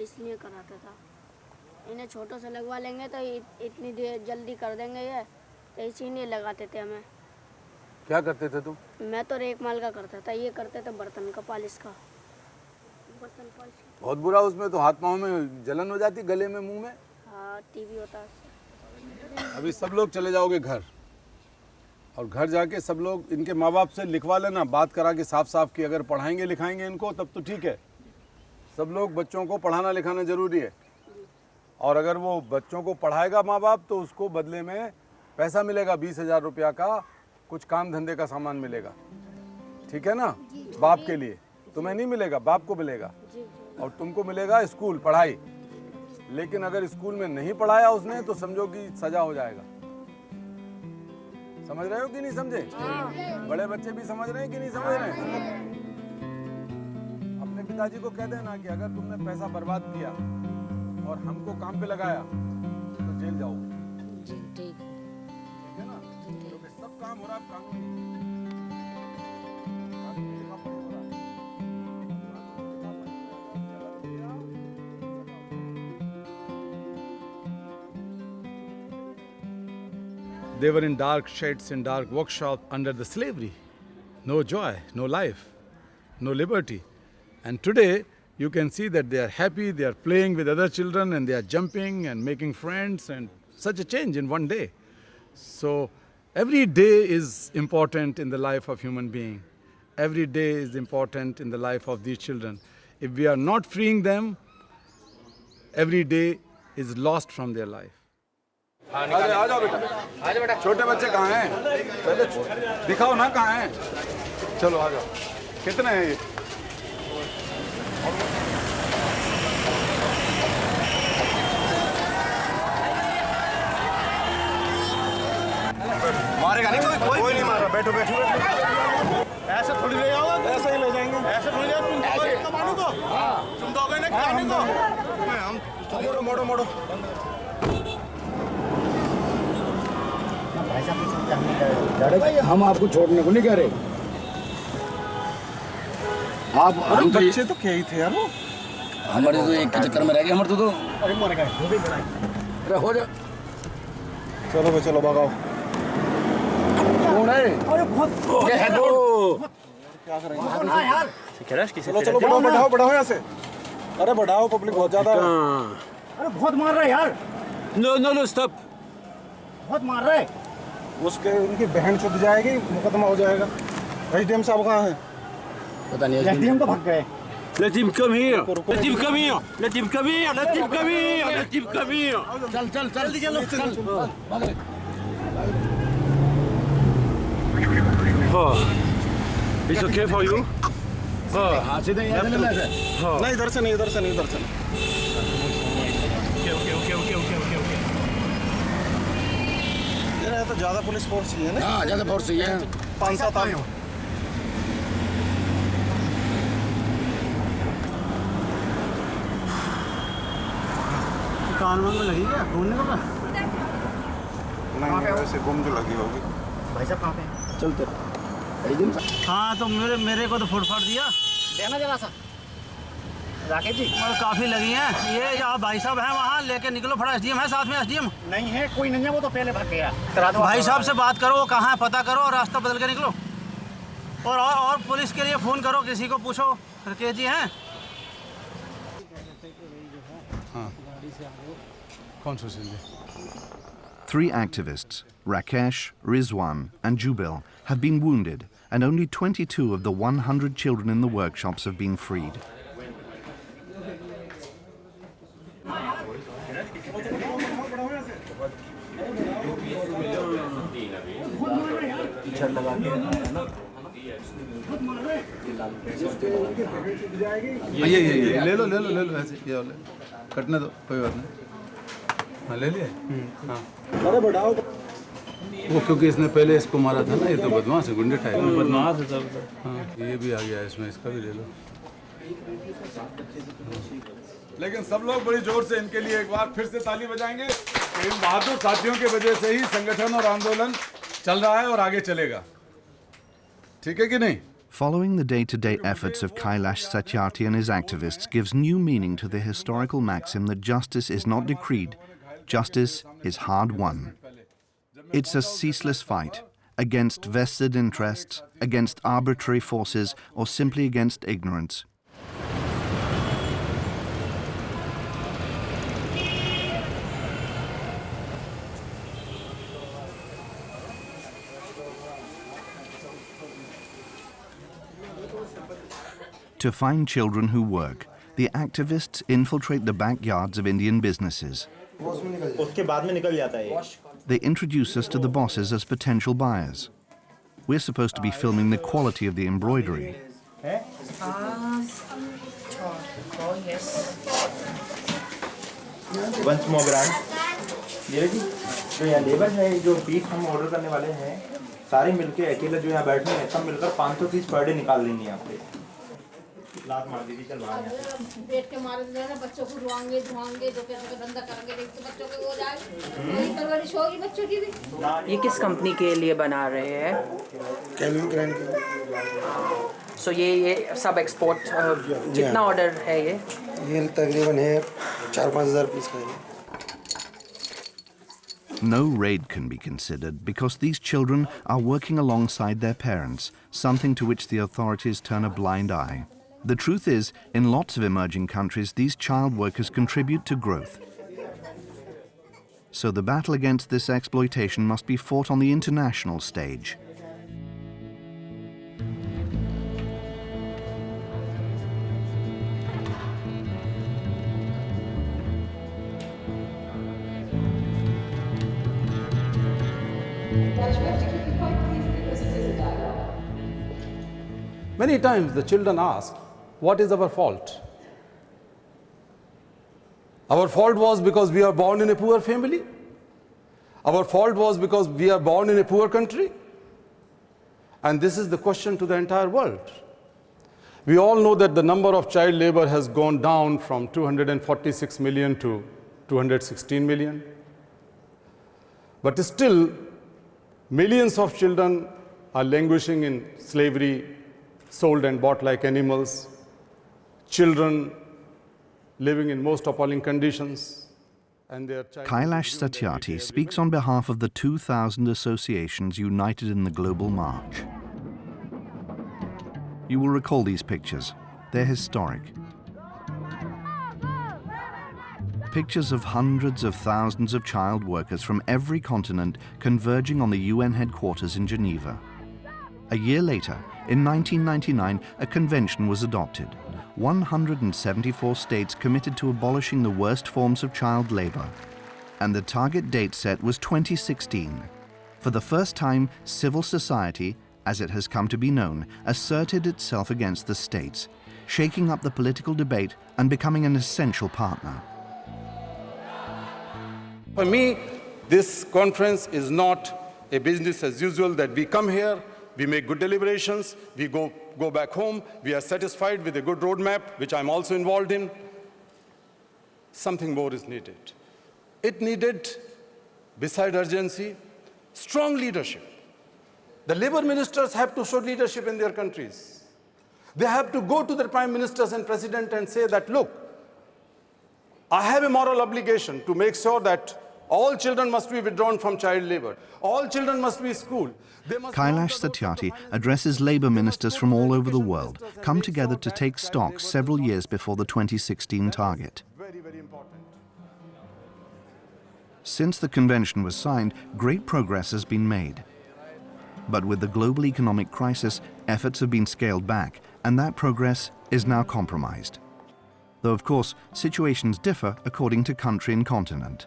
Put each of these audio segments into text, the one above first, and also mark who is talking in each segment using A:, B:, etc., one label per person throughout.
A: इसलिए कराता था। इन्हें छोटों से लगवा लेंगे तो इतनी देर जल्दी कर देंगे ये, तो इसीलिए लगाते थे हमें।
B: क्या करते थे तुम?
A: मैं तो रेक माल का करता था, ये करते थे बर्तन का पॉलिश का। बर्तन पॉलिश
B: बहुत बुरा। उसमें तो हाथ पाँव में जलन हो जाती, गले में, मुंह में।
A: हाँ, टीबी होता है।
B: अभी सब लोग चले जाओगे घर, और घर जाके सब लोग इनके माँ बाप से लिखवा लेना, बात करा के साफ साफ कि अगर पढ़ाएंगे लिखाएंगे इनको तब तो ठीक है। सब लोग बच्चों को पढ़ाना लिखाना जरूरी है, और अगर वो बच्चों को पढ़ाएगा माँ बाप तो उसको बदले में पैसा मिलेगा, 20,000 रुपया का कुछ काम धंधे का सामान मिलेगा। ठीक है ना? बाप के लिए तुम्हें नहीं मिलेगा, बाप को मिलेगा, और तुमको मिलेगा स्कूल पढ़ाई। लेकिन अगर स्कूल में नहीं पढ़ाया उसने तो समझो कि सजा हो जाएगा। समझ रहे हो कि नहीं समझे? बड़े बच्चे भी समझ रहे हैं कि नहीं समझ रहे हैं? अपने पिताजी को कह देना कि अगर तुमने पैसा बर्बाद किया और हमको काम पे लगाया तो जेल जाओगे।
A: ठीक
B: है ना? क्योंकि सब काम हो रहा है कानूनी। They were in dark sheds, in dark workshops under the slavery. No joy, no life, no liberty. And today you can see that they are happy, they are playing with other children, and they are jumping and making friends, and such a change in one day. So every day is important in the life of human being. Every day is important in the life of these children. If we are not freeing them, every day is lost from their life. आ जाओ बेटा। छोटे बच्चे कहाँ हैं? पहले दिखाओ ना कहाँ हैं। चलो आ जाओ। कितने हैं ये?
C: मारेगा नहीं कोई नहीं मार रहा। बैठो बैठो ऐसे थोड़ी ले जाओ। ऐसे ही ले जाएंगे। ऐसे थोड़ी जाओ। तुम दोगे कमाने को? तुम दोगे ना खाने को? हम मोड़ो मोड़ो।
D: हम आपको छोड़ने को नहीं कह रहे। आप हम
C: बच्चे तो क्या ही थे यार।
D: हमारे तो एक के चक्कर में रह गए। हमारे तो अरे मर गए। अरे हो जा।
C: चलो भाई चलो भगाओ।
D: कौन है? अरे बहुत ये है दो।
C: क्या करेंगे यार? चलो चलो बढ़ाओ बढ़ाओ बढ़ाओ यहाँ से। अरे बढ़ाओ, पब्लिक बहुत ज्यादा है।
D: अरे बहुत मार रहा है यार।
C: No no no stop.
D: बहुत मार रहा है।
C: उसके उनकी बहन छुप जाएगी, मुकदमा हो जाएगा। एसडीएम साहब कहाँ हैं?
D: पता नहीं। एसडीएम तो भाग गए।
E: Let him come here. Let him come here. Let him come here. Let him come here. Let him come here.
D: चल चल चल चल चल भाग ले।
E: Oh, it's okay for you? Oh,
D: हाँ सीधे यहाँ से मिलना है।
C: नहीं इधर से नहीं, इधर से नहीं, इधर से नहीं।
E: okay.
C: ये तो ज्यादा पुलिस फोर्स चाहिए ना?
D: हाँ ज्यादा फोर्स चाहिए।
C: 5-7 आदमी।
D: कान में लगी क्या? ढूंढने को
C: नहीं वैसे गुम जो लगी होगी।
D: भाई साहब कहाँ पे? चलते।
F: हाँ तो मेरे को तो फुटफाट दिया
D: देना जरा सा राकेश जी।
F: और काफ़ी लगी हैं। ये आप भाई साहब हैं वहाँ, लेके निकलो। फटा एसडीएम है साथ में। एसडीएम
D: नहीं है, कोई नहीं है, वो तो पहले भाग गया।
F: भाई साहब से बात करो, वो कहाँ है पता करो और रास्ता बदल के निकलो। और पुलिस के लिए फ़ोन करो, किसी को पूछो राकेश जी हैं।
B: हाँ कौन सा?
G: 3 activists, Rakesh, Rizwan and Jubil, have been wounded, and only 22 of the 100 children in the workshops have been freed.
B: ये ले लो ऐसे ये कटने दो, कोई बात नहीं। हाँ ले लिए। हाँ
C: अरे बढ़ाओ।
B: वो क्योंकि इसने पहले इसको मारा था ना, ये तो बदमाश है, गुंडे टाइप।
F: बदमाश है सब।
B: हाँ ये भी आ गया इसमें, इसका भी ले लो। लेकिन सब लोग बड़ी जोर से इनके लिए एक बार फिर से ताली बजाएंगे। इन बहादुर साथियों की वजह से ही संगठन और आंदोलन चल रहा है और आगे चलेगा। ठीक है कि नहीं?
G: Following the day-to-day efforts of Kailash Satyarthi and his activists gives new meaning to the historical maxim that justice is not decreed, justice is hard won. It's a ceaseless fight against vested interests, against arbitrary forces, or simply against ignorance. To find children who work, the activists infiltrate the backyards of Indian businesses. They introduce us to the bosses as potential buyers. We're supposed to be filming the quality of the embroidery.
C: Once more brand. जो यहाँ labour है, जो piece हम order करने वाले हैं, सारे मिलके अकेले जो यहाँ बैठे हैं, सब मिलकर 500 पीस पर डे निकाल लेंगे यहाँ पे। लात मार दीजिए, चल रहा है।
H: पेट के मारे जो है ना, बच्चों को रुआंगे, धुआंगे, जो कैसे धंधा करेंगे, देखते बच्चों के वो जाए, वही परवरिश होगी बच्चों की भी।
I: ये किस कंपनी के लिए बना रहे हैं?
J: कैल्विन क्लाइन की।
I: सो ये सब एक्सपोर्ट कितना ऑर्डर है ये?
J: ये तकरीबन है 4-5 हज़ार पीस का है।
G: No raid can be considered because these children are working alongside their parents, something to which the authorities turn a blind eye. The truth is, in lots of emerging countries, these child workers contribute to growth. So the battle against this exploitation must be fought on the international stage.
B: Many times the children ask, what is our fault? Our fault was because we are born in a poor family? Our fault was because we are born in a poor country? And this is the question to the entire world. We all know that the number of child labor has gone down from 246 million to 216 million. But still, millions of children are languishing in slavery, sold and bought like animals, children living in most appalling conditions. And their
G: Kailash Satyarthi speaks on behalf of the 2,000 associations united in the global march. You will recall these pictures. They're historic. Pictures of hundreds of thousands of child workers from every continent converging on the UN headquarters in Geneva. A year later, in 1999, a convention was adopted. 174 states committed to abolishing the worst forms of child labor. And the target date set was 2016. For the first time, civil society, as it has come to be known, asserted itself against the states, shaking up the political debate and becoming an essential partner.
B: For me, this conference is not a business as usual that we come here, we make good deliberations, we go back home, we are satisfied with a good roadmap, which I'm also involved in. Something more is needed. It needed, beside urgency, strong leadership. The labor ministers have to show leadership in their countries. They have to go to their prime ministers and president and say that, look, I have a moral obligation to make sure that all children must be withdrawn from child labor. All children must be schooled.
G: Kailash Satyarthi addresses labor ministers from all over the world, come together to take stock several years before the 2016 target.
B: Very, very important.
G: Since the convention was signed, great progress has been made. But with the global economic crisis, efforts have been scaled back, and that progress is now compromised. Though, of course, situations differ according to country and continent.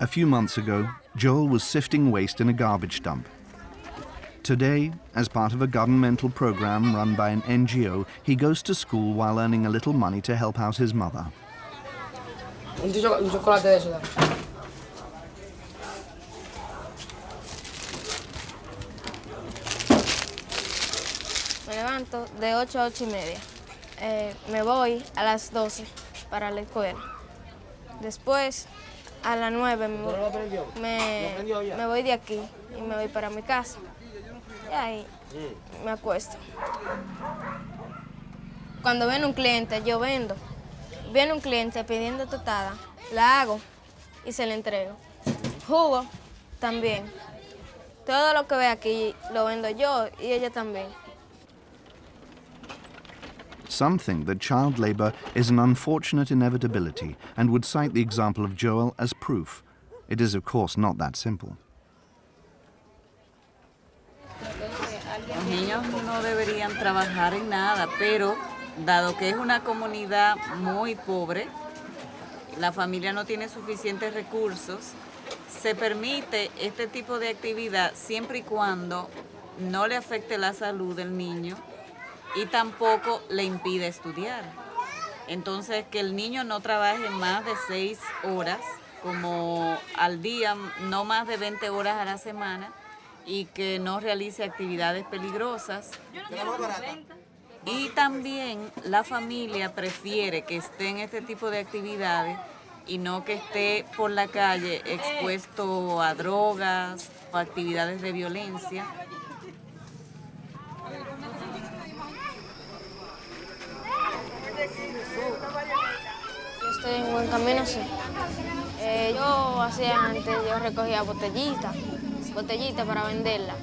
G: A few months ago, Joel was sifting waste in a garbage dump. Today, as part of a governmental program run by an NGO, he goes to school while earning a little money to help out his mother.
K: Un chocolate de eso, dame.
L: Me levanto de 8 a 8:30. Me voy a las 12 para la escuela. Después, a las 9 me voy de aquí y me voy para mi casa. Y ahí me acuesto. Cuando viene un cliente, yo vendo. Viene un cliente pidiendo tostada, la hago y se la entrego. Jugo también. Todo lo que ve aquí lo vendo yo y ella también.
G: Some think that child labor is an unfortunate inevitability and would cite the example of Joel as proof. It is, of course, not that simple.
M: Los niños no deberían trabajar en nada, pero dado que es una comunidad muy pobre, la familia no tiene suficientes recursos, se permite este tipo de actividad siempre y cuando no le afecte la salud del niño y tampoco le impide estudiar. Entonces, que el niño no trabaje más de 6 horas como al día, no más de 20 horas a la semana, y que no realice actividades peligrosas. Y también la familia prefiere que esté en este tipo de actividades y no que esté por la calle expuesto a drogas o actividades de violencia.
L: Yo estoy en buen camino, sí. Yo hacía antes, yo recogía botellitas para venderla.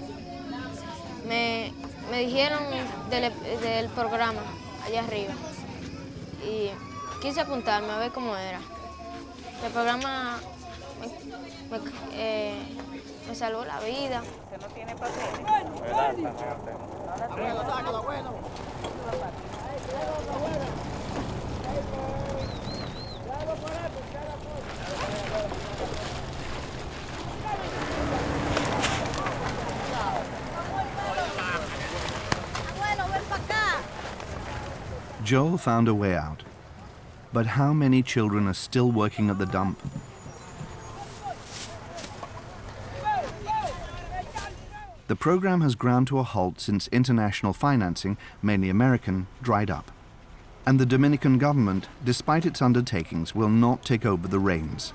L: Me dijeron del programa allá arriba y quise apuntarme a ver cómo era. El programa me salvó la vida.
M: ¿Usted no tiene papeles?
G: Joel found a way out. But how many children are still working at the dump? The program has ground to a halt since international financing, mainly American, dried up. And the Dominican government, despite its undertakings, will not take over the reins.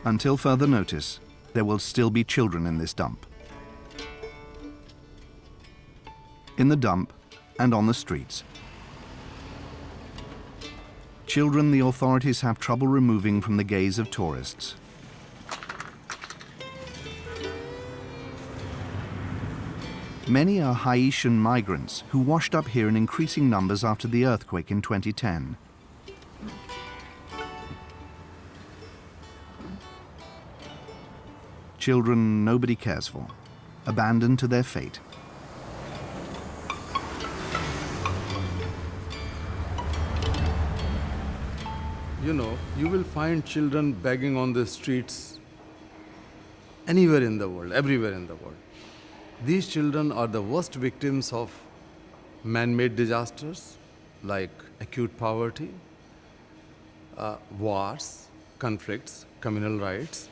G: Until further notice, there will still be children in this dump. In the dump and on the streets. Children the authorities have trouble removing from the gaze of tourists. Many are Haitian migrants who washed up here in increasing numbers after the earthquake in 2010. Children nobody cares for, abandoned to their fate.
B: You know, you will find children begging on the streets anywhere in the world, everywhere in the world. These children are the worst victims of man-made disasters like acute poverty, wars, conflicts, communal riots.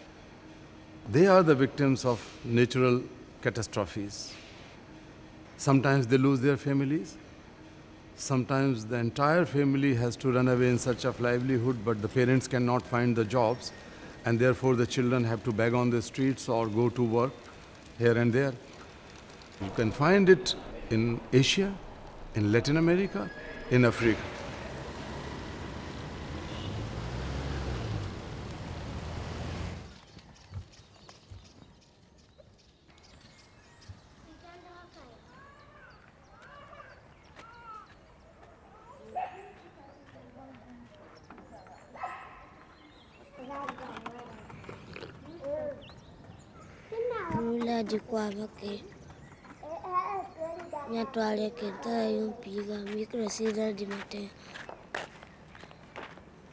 B: They are the victims of natural catastrophes. Sometimes they lose their families. Sometimes the entire family has to run away in search of livelihood, but the parents cannot find the jobs, and therefore the children have to beg on the streets or go to work here and there. You can find it in Asia, in Latin America, in Africa.
N: Nula di kwa bake. Nya toale kenta yung piga mikro sida di mate.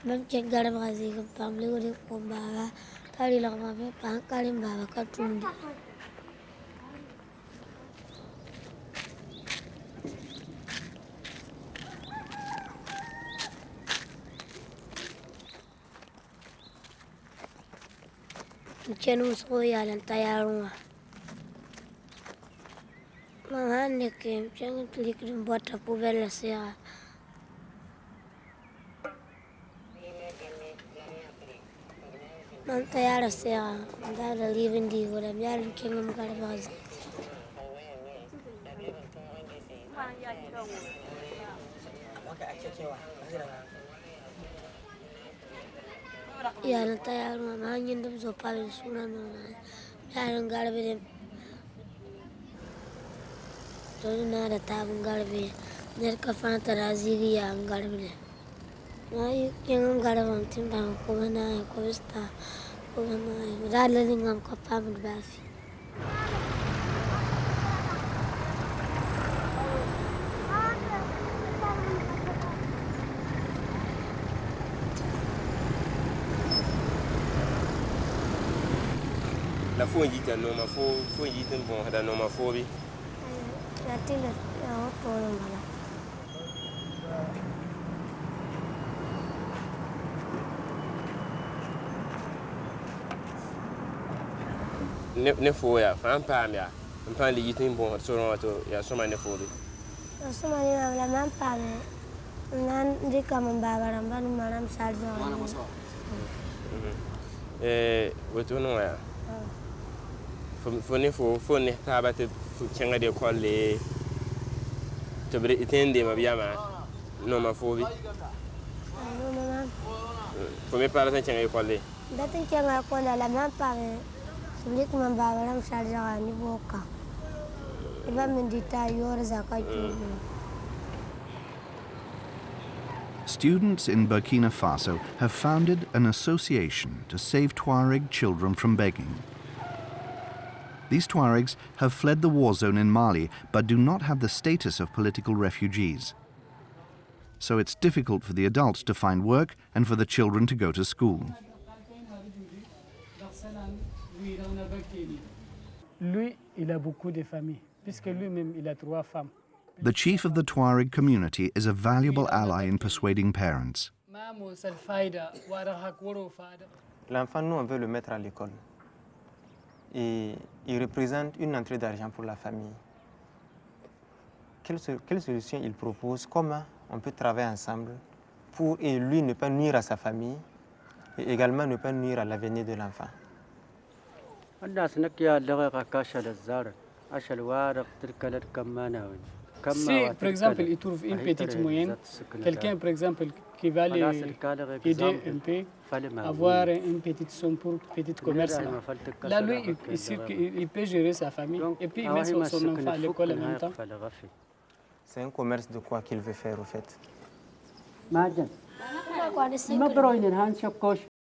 N: Bam cek gara makasi ke pamli ko di kombawa. Tali lang mabe pangkalim bawa katundi. Mchenu soya lan tayarunga. Mamane ke mchenu tulikrim bota pubela sera. Man tayara sera. Ndara living di gola myalu kengam garbazi. Yaran tayarunga mahanyin dum zo pawin suna mama. Yaran garbe to na da tabun garbe. Ner ka fanta razigi ya garbe. Ay kengam garban timba ko bana ko sta ko bana ralingam ko pamul bafi.
E: La fo yita no ma fo yitin bon hada no ma fo bi.
N: La tila o polo mala.
E: Ne fo ya fan pam ya. Mpan li yitin bon so no to ya so ma ne fo bi.
N: So mani la man pame. Nan dika man bagaram ban manam salzo.
E: Woto no ya. Fo ne ta ba te kenga de kolle to bre itende ma biama no ma fo bi.
N: No mama.
E: Fo me para kenga kolle.
N: Datin kenga kolle la man pame. Sulik man bagaram salzo ni boka. Iba min dita yor zakaju.
G: Students in Burkina Faso have founded an association to save Tuareg children from begging. These Tuaregs have fled the war zone in Mali but do not have the status of political refugees. So it's difficult for the adults to find work and for the children to go to school.
K: Lui, il a beaucoup de familles, puisque lui-même, il a 3 femmes.
G: The chief of the Tuareg community is a valuable ally in persuading parents.
C: L'enfant, nous, on veut le mettre à l'école. Et il représente une entrée d'argent pour la famille. Quelle solution il propose? Comment on peut travailler ensemble pour lui ne pas nuire à sa famille et également ne pas nuire à l'avenir de l'enfant?
K: Si, par exemple, il trouve une petite moyenne, quelqu'un, par exemple, qui va les aider un peu, avoir une petite somme pour petit commerce. Là, lui, il peut gérer sa famille et puis il met son enfant à l'école en même temps.
C: C'est un commerce de quoi qu'il veut faire, au fait?